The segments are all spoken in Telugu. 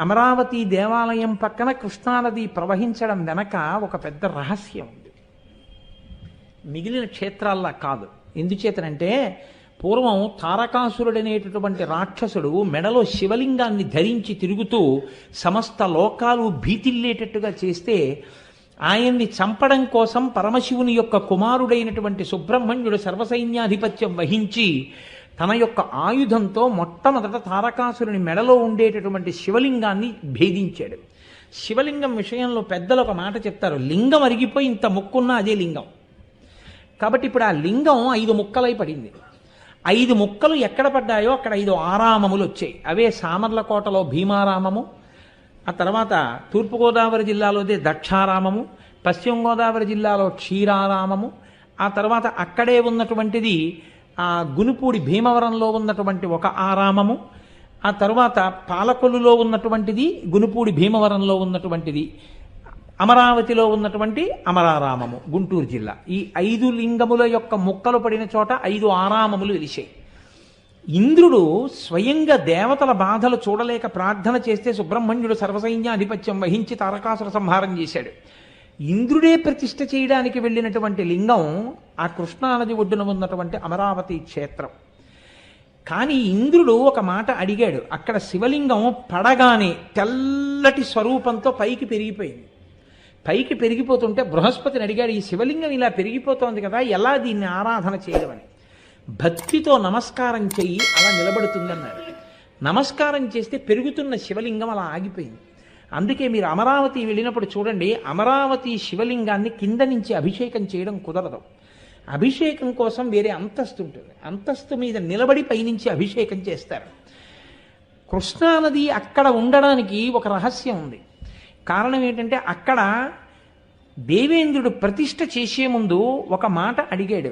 అమరావతి దేవాలయం పక్కన కృష్ణానది ప్రవహించడం వెనక ఒక పెద్ద రహస్యం ఉంది. మిగిలిన క్షేత్రాల్లా కాదు. ఎందుచేతనంటే పూర్వం తారకాసురుడనేటటువంటి రాక్షసుడు మెడలో శివలింగాన్ని ధరించి తిరుగుతూ సమస్త లోకాలు భీతిల్లేటట్టుగా చేస్తే ఆయన్ని చంపడం కోసం పరమశివుని యొక్క కుమారుడైనటువంటి సుబ్రహ్మణ్యుడు సర్వసైన్యాధిపత్యం వహించి తన యొక్క ఆయుధంతో మొట్టమొదట తారకాసురుని మెడలో ఉండేటటువంటి శివలింగాన్ని భేదించాడు. శివలింగం విషయంలో పెద్దలు ఒక మాట చెప్తారు, లింగం అరిగిపోయి ఇంత ముక్కున్నా అదే లింగం. కాబట్టి ఇప్పుడు ఆ లింగం 5 ముక్కలై పడింది. 5 ముక్కలు ఎక్కడ పడ్డాయో అక్కడ 5 ఆరామములు వచ్చాయి. అవే సామర్లకోటలో భీమారామము, ఆ తర్వాత తూర్పుగోదావరి జిల్లాలోదే దక్షారామము, పశ్చిమ గోదావరి జిల్లాలో క్షీరారామము, ఆ తర్వాత అక్కడే ఉన్నటువంటిది ఆ గునుపూడి భీమవరంలో ఉన్నటువంటి ఒక ఆరామము, ఆ తర్వాత పాలకొల్లులో ఉన్నటువంటిది గునుపూడి భీమవరంలో ఉన్నటువంటిది, అమరావతిలో ఉన్నటువంటి అమరారామము గుంటూరు జిల్లా. ఈ 5 లింగముల యొక్క ముక్కలు పడిన చోట 5 ఆరామములు వెలిశాయి. ఇంద్రుడు స్వయంగా దేవతల బాధలు చూడలేక ప్రార్థన చేస్తే సుబ్రహ్మణ్యుడు సర్వసైన్యాధిపత్యం వహించి తారకాసుర సంహారం చేశాడు. ఇంద్రుడే ప్రతిష్ఠ చేయడానికి వెళ్ళినటువంటి లింగం ఆ కృష్ణానది ఒడ్డున ఉన్నటువంటి అమరావతి క్షేత్రం. కానీ ఇంద్రుడు ఒక మాట అడిగాడు. అక్కడ శివలింగం పడగానే తెల్లటి స్వరూపంతో పైకి పెరిగిపోయింది. పైకి పెరిగిపోతుంటే బృహస్పతిని అడిగాడు, ఈ శివలింగం ఇలా పెరిగిపోతోంది కదా, ఎలా దీన్ని ఆరాధన చేయడమని. భక్తితో నమస్కారం చెయ్యి, అలా నిలబడుతుందన్నాడు. నమస్కారం చేస్తే పెరుగుతున్న శివలింగం అలా ఆగిపోయింది. అందుకే మీరు అమరావతి వెళ్ళినప్పుడు చూడండి, అమరావతి శివలింగాన్ని కింద నుంచి అభిషేకం చేయడం కుదరదు. అభిషేకం కోసం వేరే అంతస్తు ఉంటుంది. అంతస్తు మీద నిలబడి పైనుంచి అభిషేకం చేస్తారు. కృష్ణానది అక్కడ ఉండడానికి ఒక రహస్యం ఉంది. కారణం ఏంటంటే అక్కడ దేవేంద్రుడు ప్రతిష్ఠ చేసే ముందు ఒక మాట అడిగాడు.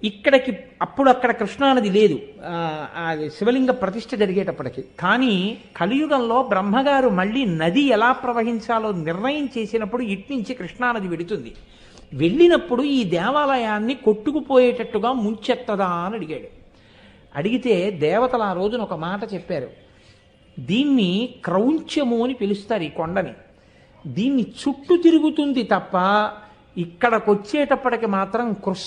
ఇక్కడికి అక్కడ కృష్ణానది లేదు, అది శివలింగ ప్రతిష్ఠ జరిగేటప్పటికి. కానీ కలియుగంలో బ్రహ్మగారు మళ్ళీ నది ఎలా ప్రవహించాలో నిర్ణయం చేసినప్పుడు ఇట్నుంచి కృష్ణానది వెడుతుంది. వెళ్ళినప్పుడు ఈ దేవాలయాన్ని కొట్టుకుపోయేటట్టుగా ముంచెత్తదా అని అడిగాడు. అడిగితే దేవతలు ఆ రోజున ఒక మాట చెప్పారు, దీన్ని క్రౌంచము అని పిలుస్తారు. ఈ కొండని దీన్ని చుట్టూ తిరుగుతుంది తప్ప ఇక్కడికి వచ్చేటప్పటికి మాత్రం కృష్ణ